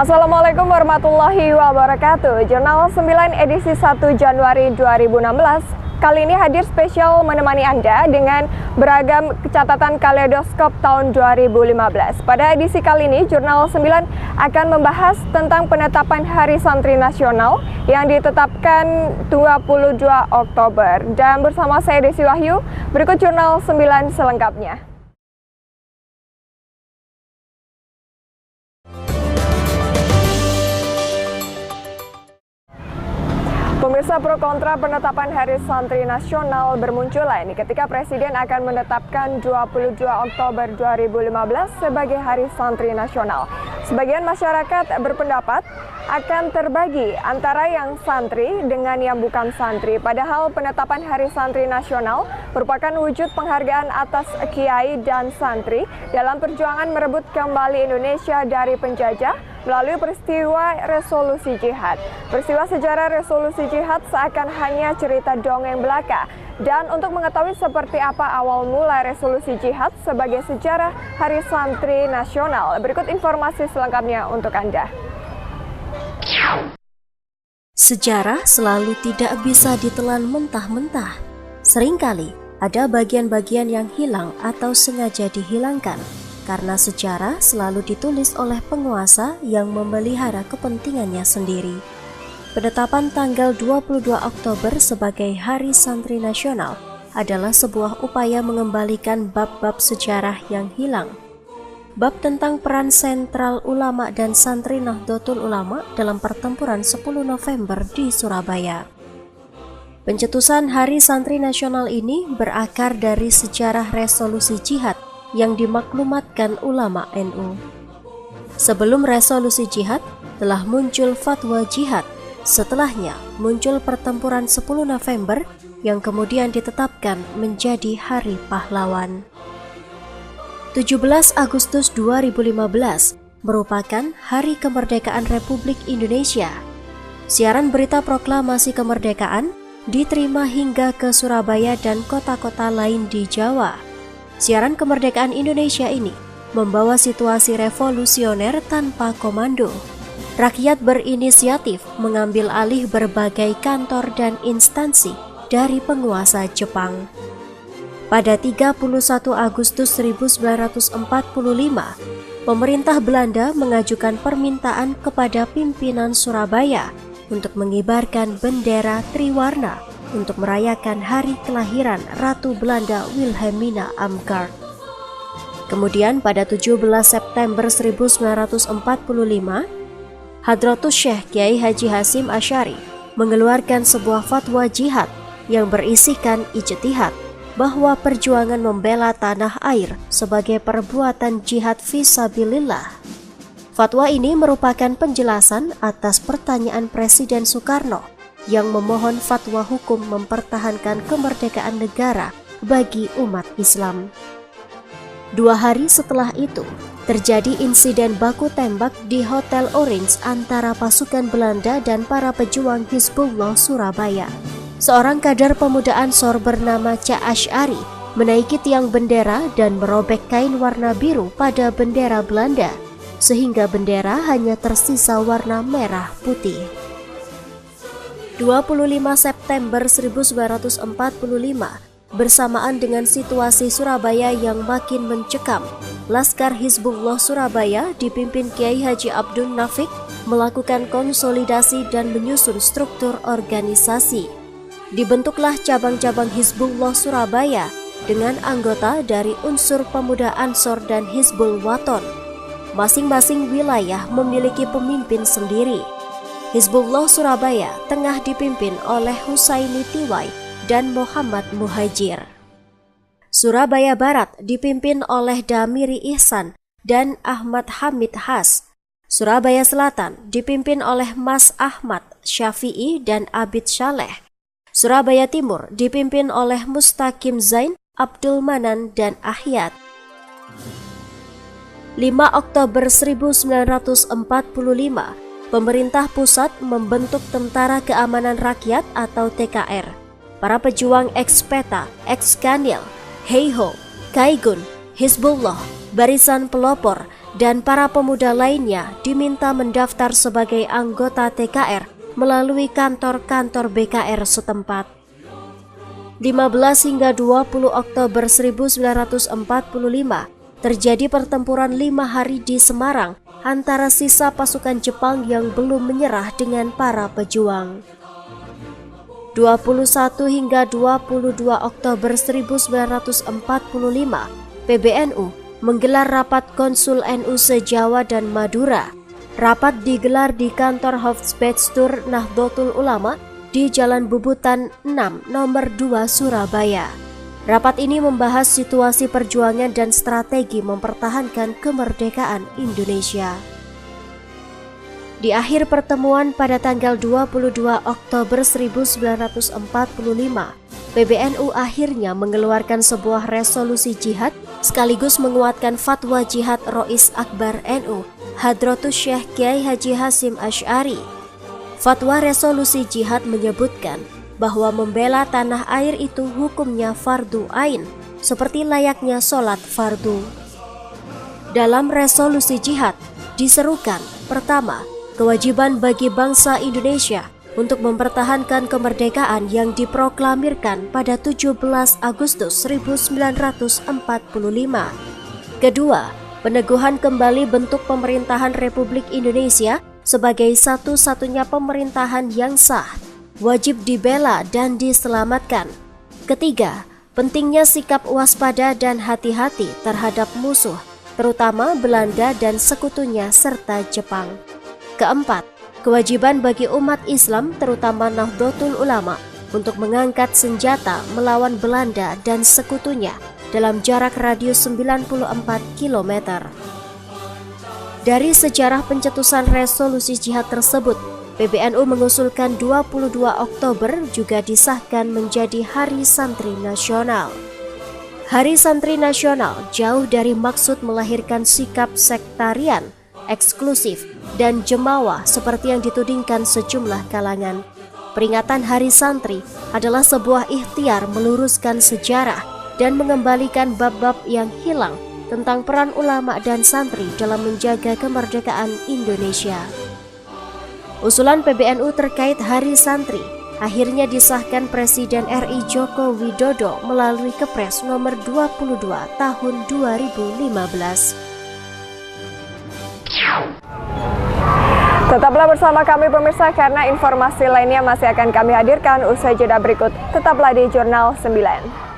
Assalamualaikum warahmatullahi wabarakatuh. Jurnal 9 edisi 1 Januari 2016 kali ini hadir spesial menemani Anda dengan beragam catatan kaleidoskop tahun 2015. Pada edisi kali ini, Jurnal 9 akan membahas tentang penetapan Hari Santri Nasional yang ditetapkan 22 Oktober. Dan bersama saya Desi Wahyu, berikut Jurnal 9 selengkapnya. Pemirsa, pro kontra penetapan Hari Santri Nasional bermunculan ketika Presiden akan menetapkan 22 Oktober 2015 sebagai Hari Santri Nasional. Sebagian masyarakat berpendapat akan terbagi antara yang santri dengan yang bukan santri. Padahal penetapan Hari Santri Nasional merupakan wujud penghargaan atas kiai dan santri dalam perjuangan merebut kembali Indonesia dari penjajah melalui peristiwa resolusi jihad. Peristiwa sejarah resolusi jihad seakan hanya cerita dongeng belaka. Dan untuk mengetahui seperti apa awal mula resolusi jihad sebagai sejarah Hari Santri Nasional, berikut informasi selengkapnya untuk Anda. Sejarah selalu tidak bisa ditelan mentah-mentah. Seringkali ada bagian-bagian yang hilang atau sengaja dihilangkan, karena sejarah selalu ditulis oleh penguasa yang memelihara kepentingannya sendiri. Penetapan tanggal 22 Oktober sebagai Hari Santri Nasional adalah sebuah upaya mengembalikan bab-bab sejarah yang hilang. Bab tentang peran sentral ulama dan santri Nahdlatul Ulama dalam pertempuran 10 November di Surabaya. Pencetusan Hari Santri Nasional ini berakar dari sejarah resolusi jihad yang dimaklumatkan ulama NU. Sebelum resolusi jihad telah muncul fatwa jihad, setelahnya muncul pertempuran 10 November yang kemudian ditetapkan menjadi Hari Pahlawan. 17 Agustus 2015 merupakan Hari Kemerdekaan Republik Indonesia. Siaran berita proklamasi kemerdekaan diterima hingga ke Surabaya dan kota-kota lain di Jawa. Siaran kemerdekaan Indonesia ini membawa situasi revolusioner tanpa komando. Rakyat berinisiatif mengambil alih berbagai kantor dan instansi dari penguasa Jepang. Pada 31 Agustus 1945, pemerintah Belanda mengajukan permintaan kepada pimpinan Surabaya untuk mengibarkan bendera triwarna untuk merayakan hari kelahiran Ratu Belanda Wilhelmina Amgard. Kemudian pada 17 September 1945, Hadratus Syekh Kiai Haji Hasyim Asy'ari mengeluarkan sebuah fatwa jihad yang berisikan ijtihad bahwa perjuangan membela tanah air sebagai perbuatan jihad fisabilillah. Fatwa ini merupakan penjelasan atas pertanyaan Presiden Soekarno yang memohon fatwa hukum mempertahankan kemerdekaan negara bagi umat Islam. 2 hari setelah itu, terjadi insiden baku tembak di Hotel Orange antara pasukan Belanda dan para pejuang Hizbullah Surabaya. Seorang kader pemuda Ansor bernama Ca Asy'ari menaiki tiang bendera dan merobek kain warna biru pada bendera Belanda, sehingga bendera hanya tersisa warna merah putih. 25 September 1945, bersamaan dengan situasi Surabaya yang makin mencekam, Laskar Hizbullah Surabaya dipimpin Kiai Haji Abdul Nafik melakukan konsolidasi dan menyusun struktur organisasi. Dibentuklah cabang-cabang Hizbullah Surabaya dengan anggota dari unsur pemuda Ansor dan Hizbul Waton. Masing-masing wilayah memiliki pemimpin sendiri. Hizbullah Surabaya tengah dipimpin oleh Husaini Tiwai dan Muhammad Muhajir. Surabaya Barat dipimpin oleh Damiri Ihsan dan Ahmad Hamid Has. Surabaya Selatan dipimpin oleh Mas Ahmad Syafi'i dan Abid Saleh. Surabaya Timur dipimpin oleh Mustaqim Zain, Abdul Manan, dan Ahyad. 5 Oktober 1945, pemerintah pusat membentuk Tentara Keamanan Rakyat atau TKR. Para pejuang ex-PETA, ex-Kanil, Heiho, Kaigun, Hizbullah, Barisan Pelopor, dan para pemuda lainnya diminta mendaftar sebagai anggota TKR melalui kantor-kantor BKR setempat. 15 hingga 20 Oktober 1945 terjadi pertempuran 5 hari di Semarang antara sisa pasukan Jepang yang belum menyerah dengan para pejuang. 21 hingga 22 Oktober 1945, PBNU menggelar rapat konsul NU se-Jawa dan Madura. Rapat digelar di kantor Hofsbestuur Nahdlatul Ulama di Jalan Bubutan 6 nomor 2 Surabaya. Rapat ini membahas situasi perjuangan dan strategi mempertahankan kemerdekaan Indonesia. Di akhir pertemuan pada tanggal 22 Oktober 1945, PBNU akhirnya mengeluarkan sebuah resolusi jihad sekaligus menguatkan fatwa jihad Rois Akbar NU, Hadratus Syekh Kiai Haji Hasyim Asy'ari. Fatwa resolusi jihad menyebutkan bahwa membela tanah air itu hukumnya fardu ain, seperti layaknya sholat fardu. Dalam resolusi jihad diserukan, pertama, kewajiban bagi bangsa Indonesia untuk mempertahankan kemerdekaan yang diproklamirkan pada 17 Agustus 1945. Kedua, peneguhan kembali bentuk pemerintahan Republik Indonesia sebagai satu-satunya pemerintahan yang sah, wajib dibela dan diselamatkan. Ketiga, pentingnya sikap waspada dan hati-hati terhadap musuh, terutama Belanda dan sekutunya serta Jepang. Keempat, kewajiban bagi umat Islam terutama Nahdlatul Ulama untuk mengangkat senjata melawan Belanda dan sekutunya dalam jarak radius 94 km. Dari sejarah pencetusan resolusi jihad tersebut, PBNU mengusulkan 22 Oktober juga disahkan menjadi Hari Santri Nasional. Hari Santri Nasional jauh dari maksud melahirkan sikap sektarian, eksklusif, dan jemawa seperti yang ditudingkan sejumlah kalangan. Peringatan Hari Santri adalah sebuah ikhtiar meluruskan sejarah dan mengembalikan bab-bab yang hilang tentang peran ulama dan santri dalam menjaga kemerdekaan Indonesia. Usulan PBNU terkait Hari Santri akhirnya disahkan Presiden RI Joko Widodo melalui Kepres nomor 22 tahun 2015. Tetaplah bersama kami pemirsa karena informasi lainnya masih akan kami hadirkan usai jeda berikut. Tetaplah di Jurnal 9.